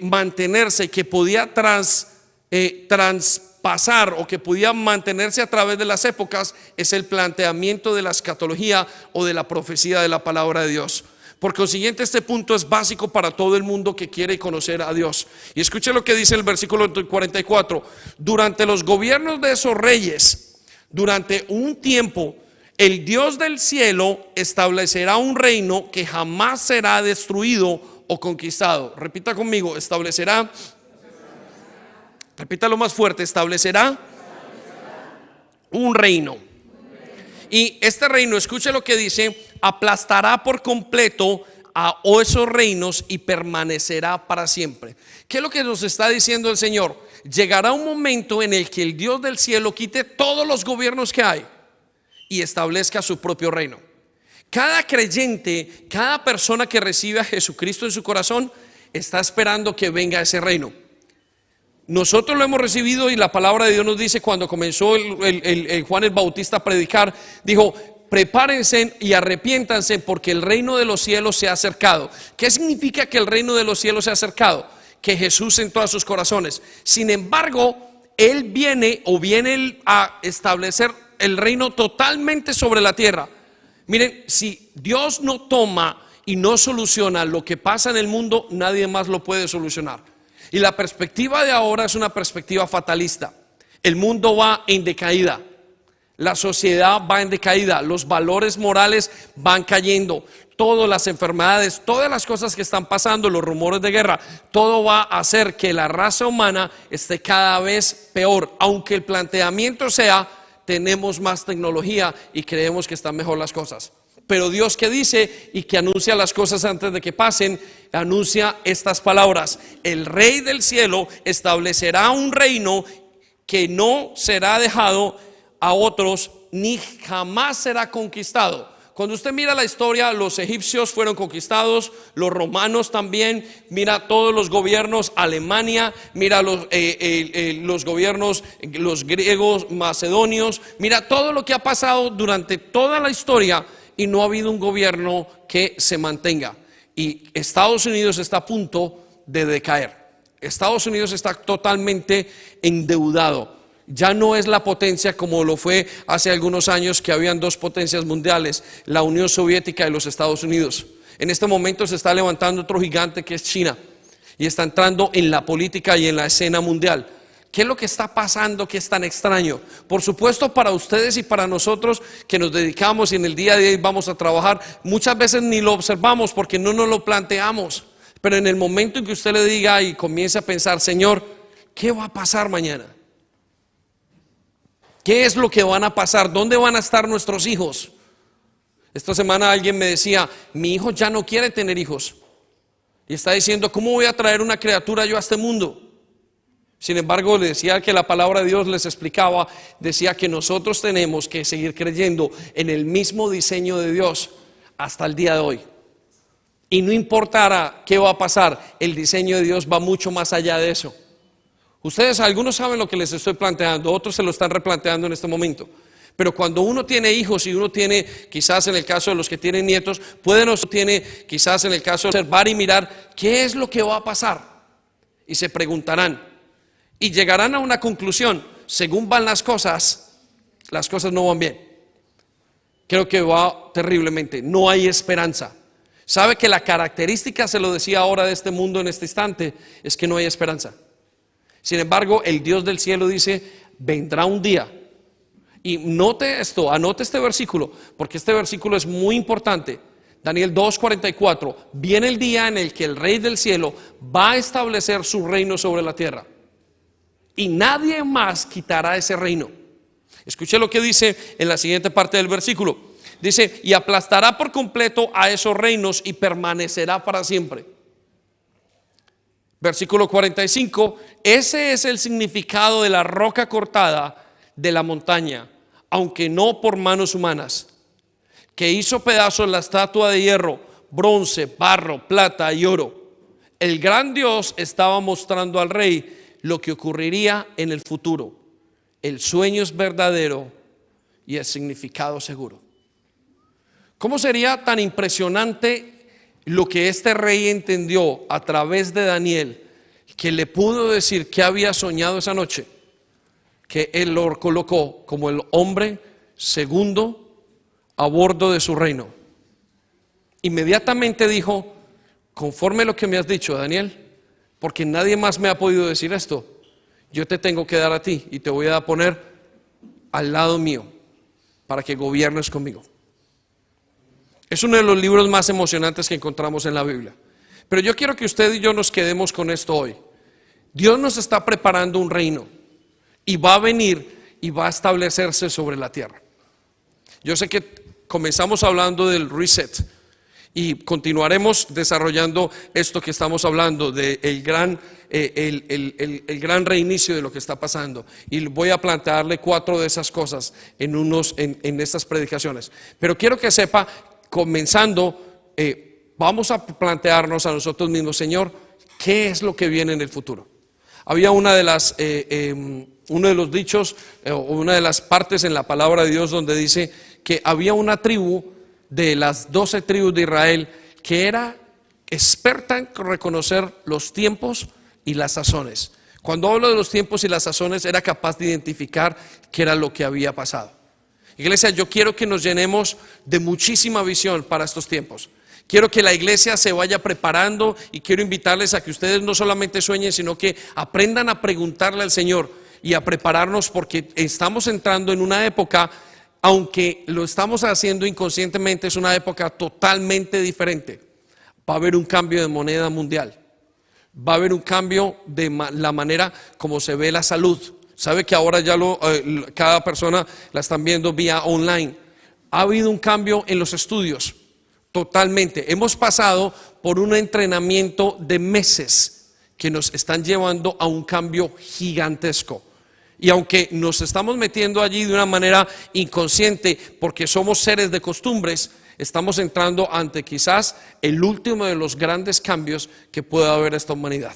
mantenerse, que podía traspasar o que podía mantenerse a través de las épocas, es el planteamiento de la escatología o de la profecía de la palabra de Dios. Por consiguiente, este punto es básico para todo el mundo que quiere conocer a Dios. Y escuche lo que dice el versículo 44. Durante los gobiernos de esos reyes, durante un tiempo, el Dios del cielo establecerá un reino que jamás será destruido o conquistado. Repita conmigo, establecerá. Repítalo más fuerte, establecerá un reino. Y este reino, escuche lo que dice, aplastará por completo a esos reinos y permanecerá para siempre. ¿Qué es lo que nos está diciendo el Señor? Llegará un momento en el que el Dios del cielo quite todos los gobiernos que hay y establezca su propio reino. Cada creyente, cada persona que recibe a Jesucristo en su corazón está esperando que venga ese reino. Nosotros lo hemos recibido y la palabra de Dios nos dice, cuando comenzó el Juan el Bautista a predicar, dijo: prepárense y arrepiéntanse porque el reino de los cielos se ha acercado. ¿Qué significa que el reino de los cielos se ha acercado? Que Jesús entró a sus corazones. Sin embargo, Él viene a establecer el reino totalmente sobre la tierra. Miren, si Dios no toma y no soluciona lo que pasa en el mundo, nadie más lo puede solucionar. Y la perspectiva de ahora es una perspectiva fatalista. El mundo va en decaída, la sociedad va en decaída, los valores morales van cayendo, todas las enfermedades, todas las cosas que están pasando, los rumores de guerra, todo va a hacer que la raza humana esté cada vez peor. Aunque el planteamiento sea: tenemos más tecnología y creemos que están mejor las cosas. Pero Dios, que dice y que anuncia las cosas antes de que pasen, anuncia estas palabras: el Rey del cielo establecerá un reino que no será dejado a otros, ni jamás será conquistado. Cuando usted mira la historia, los egipcios fueron conquistados, los romanos también. Mira todos los gobiernos, Alemania, mira los gobiernos, los griegos, macedonios. Mira todo lo que ha pasado durante toda la historia y no ha habido un gobierno que se mantenga. Y Estados Unidos está a punto de decaer. Estados Unidos está totalmente endeudado. Ya no es la potencia como lo fue hace algunos años, que habían dos potencias mundiales, la Unión Soviética y los Estados Unidos. En este momento se está levantando otro gigante que es China, y está entrando en la política y en la escena mundial. ¿Qué es lo que está pasando que es tan extraño? Por supuesto, para ustedes y para nosotros que nos dedicamos y en el día a día vamos a trabajar, muchas veces ni lo observamos porque no nos lo planteamos. Pero en el momento en que usted le diga y comience a pensar, Señor, ¿qué va a pasar mañana? ¿Qué es lo que van a pasar? ¿Dónde van a estar nuestros hijos? Esta semana alguien me decía, mi hijo ya no quiere tener hijos. Y está diciendo, ¿cómo voy a traer una criatura yo a este mundo? Sin embargo, le decía que la palabra de Dios les explicaba, decía que nosotros tenemos que seguir creyendo en el mismo diseño de Dios hasta el día de hoy. Y no importará qué va a pasar, el diseño de Dios va mucho más allá de eso. Ustedes, algunos saben lo que les estoy planteando, otros se lo están replanteando en este momento. Pero cuando uno tiene hijos y uno tiene, quizás en el caso de los que tienen nietos, tiene quizás en el caso de observar y mirar qué es lo que va a pasar. Y se preguntarán y llegarán a una conclusión, según van las cosas no van bien. Creo que va terriblemente, no hay esperanza. ¿Sabe que la característica, se lo decía ahora, de este mundo en este instante, es que no hay esperanza? Sin embargo, el Dios del cielo dice, vendrá un día. Y note esto, anote este versículo, porque este versículo es muy importante. Daniel 2:44, viene el día en el que el Rey del cielo va a establecer su reino sobre la tierra. Y nadie más quitará ese reino. Escuche lo que dice en la siguiente parte del versículo. Dice, y aplastará por completo a esos reinos y permanecerá para siempre. Versículo 45, ese es el significado de la roca cortada de la montaña, aunque no por manos humanas, que hizo pedazos la estatua de hierro, bronce, barro, plata y oro. El gran Dios estaba mostrando al rey lo que ocurriría en el futuro. El sueño es verdadero y el significado seguro. ¿Cómo sería tan impresionante lo que este rey entendió a través de Daniel, que le pudo decir que había soñado esa noche? Que él lo colocó como el hombre segundo a bordo de su reino. Inmediatamente dijo, conforme lo que me has dicho, Daniel, porque nadie más me ha podido decir esto, yo te tengo que dar a ti y te voy a poner al lado mío para que gobiernes conmigo. Es uno de los libros más emocionantes que encontramos en la Biblia. Pero yo quiero que usted y yo nos quedemos con esto hoy. Dios nos está preparando un reino y va a venir y va a establecerse sobre la tierra. Yo sé que comenzamos hablando del reset y continuaremos desarrollando esto que estamos hablando del gran reinicio de lo que está pasando, y voy a plantearle 4 de esas cosas en estas predicaciones. Pero quiero que sepa, comenzando, vamos a plantearnos a nosotros mismos, Señor, ¿qué es lo que viene en el futuro? Había uno de los dichos, una de las partes en la palabra de Dios donde dice que había una tribu de las 12 tribus de Israel que era experta en reconocer los tiempos y las sazones. Cuando hablo de los tiempos y las sazones, era capaz de identificar qué era lo que había pasado. Iglesia, yo quiero que nos llenemos de muchísima visión para estos tiempos. Quiero que la iglesia se vaya preparando y quiero invitarles a que ustedes no solamente sueñen, sino que aprendan a preguntarle al Señor y a prepararnos, porque estamos entrando en una época, aunque lo estamos haciendo inconscientemente, es una época totalmente diferente. Va a haber un cambio de moneda mundial. Va a haber un cambio de la manera como se ve la salud. Sabe que ahora ya cada persona la están viendo vía online. Ha habido un cambio en los estudios, totalmente. Hemos pasado por un entrenamiento de meses que nos están llevando a un cambio gigantesco. Y aunque nos estamos metiendo allí de una manera inconsciente, porque somos seres de costumbres, estamos entrando ante quizás el último de los grandes cambios que pueda haber esta humanidad.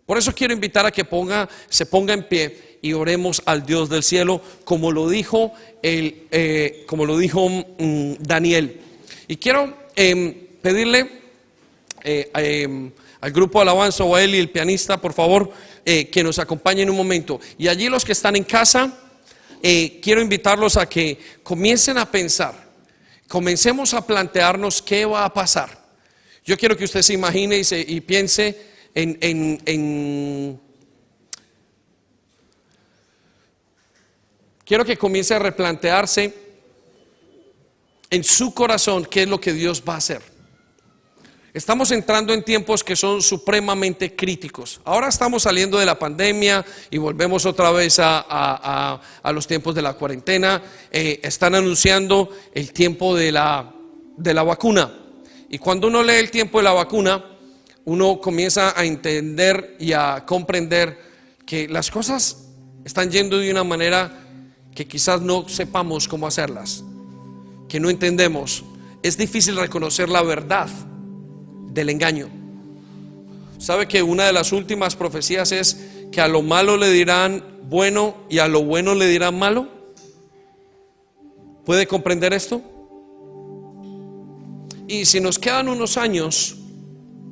Por eso quiero invitar a que se ponga en pie y oremos al Dios del cielo, como lo dijo Daniel. Y quiero pedirle al grupo de alabanza, o a él y el pianista, por favor, que nos acompañen un momento. Y allí los que están en casa, quiero invitarlos a que comiencen a pensar, comencemos a plantearnos qué va a pasar. Yo quiero que usted se imagine y piense quiero que comience a replantearse en su corazón qué es lo que Dios va a hacer. Estamos entrando en tiempos que son supremamente críticos. Ahora estamos saliendo de la pandemia y volvemos otra vez a los tiempos de la cuarentena. Están anunciando el tiempo de la vacuna. Y cuando uno lee el tiempo de la vacuna, uno comienza a entender y a comprender que las cosas están yendo de una manera que quizás no sepamos cómo hacerlas, que no entendemos. Es difícil reconocer la verdad del engaño. ¿Sabe que una de las últimas profecías es que a lo malo le dirán bueno y a lo bueno le dirán malo? ¿Puede comprender esto? Y si nos quedan unos años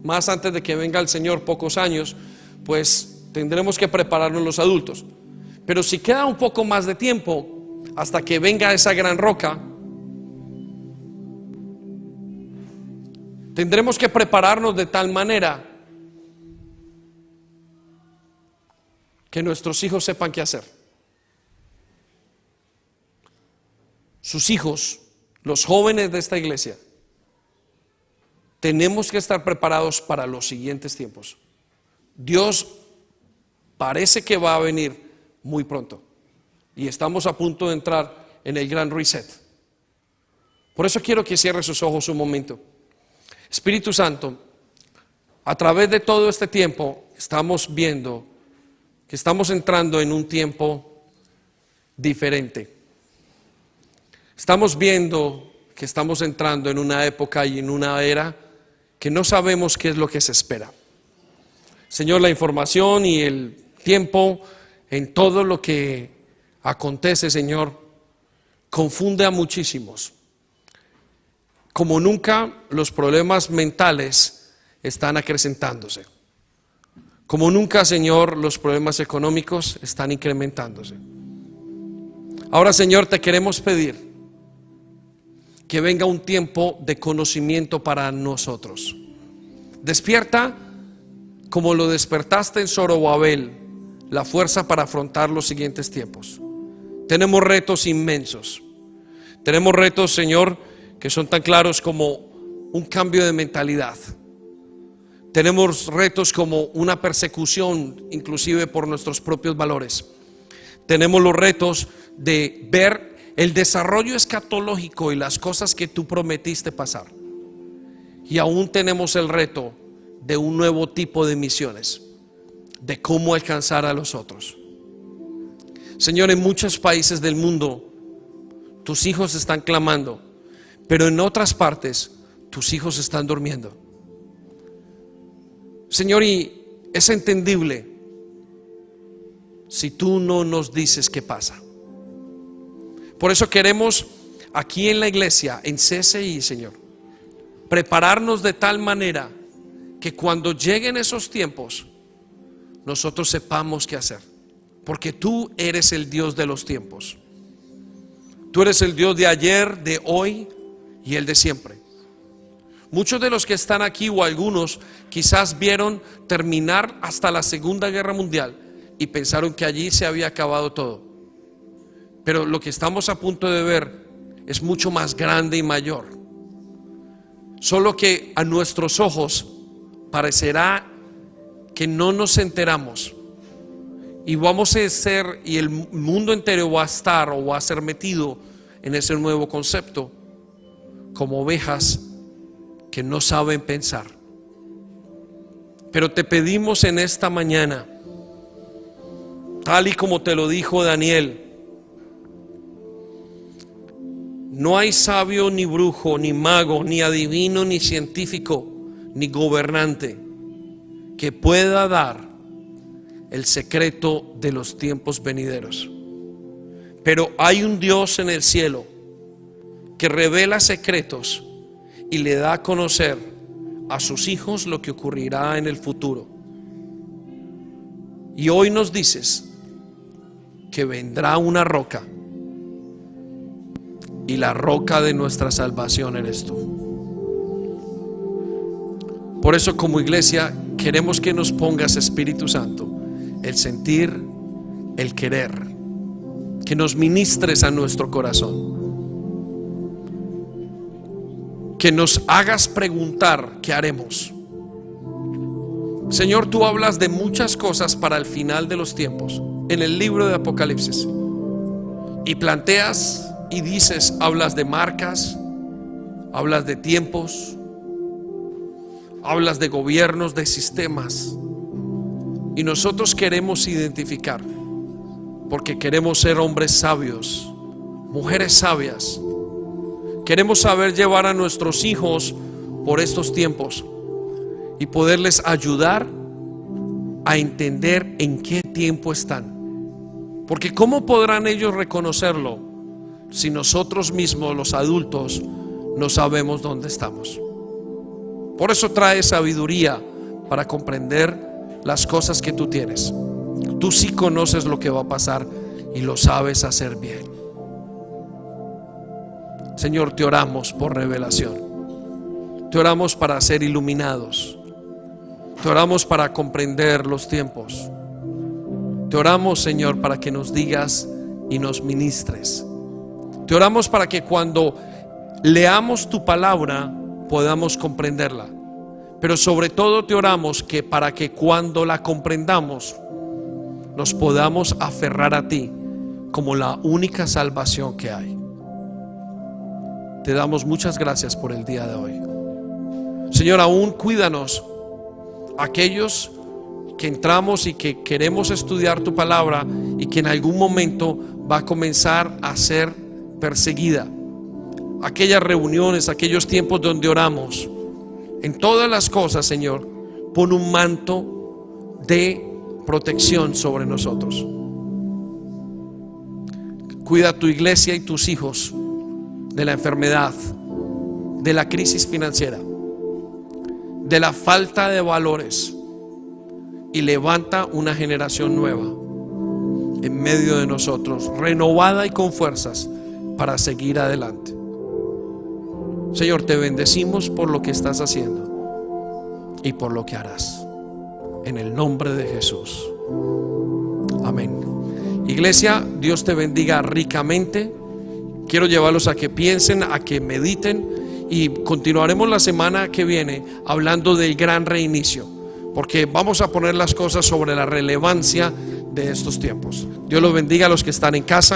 más antes de que venga el Señor, pocos años, pues tendremos que prepararnos los adultos. Pero si queda un poco más de tiempo hasta que venga esa gran roca, tendremos que prepararnos de tal manera que nuestros hijos sepan qué hacer. Sus hijos, los jóvenes de esta iglesia, tenemos que estar preparados para los siguientes tiempos. Dios parece que va a venir muy pronto y estamos a punto de entrar en el gran reset. Por eso quiero que cierre sus ojos un momento. Espíritu Santo, a través de todo este tiempo estamos viendo que estamos entrando en un tiempo diferente. Estamos viendo que estamos entrando en una época y en una era que no sabemos qué es lo que se espera. Señor, la información y el tiempo en todo lo que acontece, Señor, confunde a muchísimos. Como nunca, los problemas mentales están acrecentándose. Como nunca, Señor, los problemas económicos están incrementándose. Ahora, Señor, te queremos pedir que venga un tiempo de conocimiento para nosotros. Despierta, como lo despertaste en Zorobabel, la fuerza para afrontar los siguientes tiempos. Tenemos retos inmensos. Tenemos retos, Señor, que son tan claros como un cambio de mentalidad. Tenemos retos como una persecución, inclusive por nuestros propios valores. Tenemos los retos de ver el desarrollo escatológico y las cosas que tú prometiste pasar. Y aún tenemos el reto de un nuevo tipo de misiones, de cómo alcanzar a los otros. Señor, en muchos países del mundo tus hijos están clamando, pero en otras partes tus hijos están durmiendo. Señor, y es entendible si tú no nos dices qué pasa. Por eso queremos aquí en la iglesia, en CCI, Señor, prepararnos de tal manera que cuando lleguen esos tiempos nosotros sepamos qué hacer, porque tú eres el Dios de los tiempos. Tú eres el Dios de ayer, de hoy y el de siempre. Muchos de los que están aquí, o algunos, quizás vieron terminar hasta la Segunda Guerra Mundial y pensaron que allí se había acabado todo. Pero lo que estamos a punto de ver es mucho más grande y mayor. Solo que a nuestros ojos parecerá que no nos enteramos. Y vamos a ser, y el mundo entero va a estar o va a ser metido en ese nuevo concepto como ovejas que no saben pensar. Pero te pedimos en esta mañana, tal y como te lo dijo Daniel, no hay sabio ni brujo, ni mago, ni adivino, ni científico, ni gobernante que pueda dar el secreto de los tiempos venideros. Pero hay un Dios en el cielo que revela secretos y le da a conocer a sus hijos lo que ocurrirá en el futuro. Y hoy nos dices que vendrá una roca, y la roca de nuestra salvación eres tú. Por eso, como iglesia, queremos que nos pongas, Espíritu Santo, el sentir, el querer, que nos ministres a nuestro corazón, que nos hagas preguntar qué haremos. Señor, tú hablas de muchas cosas para el final de los tiempos en el libro de Apocalipsis, y planteas y dices, hablas de marcas, hablas de tiempos, hablas de gobiernos, de sistemas, y nosotros queremos identificar, porque queremos ser hombres sabios, mujeres sabias. Queremos saber llevar a nuestros hijos por estos tiempos y poderles ayudar a entender en qué tiempo están. Porque ¿cómo podrán ellos reconocerlo si nosotros mismos, los adultos, no sabemos dónde estamos? Por eso trae sabiduría para comprender las cosas que tú tienes. Tú sí conoces lo que va a pasar y lo sabes hacer bien. Señor, te oramos por revelación. Te oramos para ser iluminados. Te oramos para comprender los tiempos. Te oramos, Señor, para que nos digas y nos ministres. Te oramos para que cuando leamos tu palabra podamos comprenderla. Pero sobre todo te oramos que para que cuando la comprendamos nos podamos aferrar a ti como la única salvación que hay. Te damos muchas gracias por el día de hoy. Señor, aún cuídanos aquellos que entramos y que queremos estudiar tu palabra y que en algún momento va a comenzar a ser perseguida. Aquellas reuniones, aquellos tiempos donde oramos, en todas las cosas, Señor, pon un manto de protección sobre nosotros. Cuida a tu iglesia y tus hijos de la enfermedad, de la crisis financiera, de la falta de valores, y levanta una generación nueva en medio de nosotros, renovada y con fuerzas para seguir adelante. Señor, te bendecimos por lo que estás haciendo y por lo que harás, en el nombre de Jesús. Amén. Iglesia, Dios te bendiga ricamente. Quiero llevarlos a que piensen, a que mediten, y continuaremos la semana que viene hablando del gran reinicio, porque vamos a poner las cosas sobre la relevancia de estos tiempos. Dios los bendiga a los que están en casa.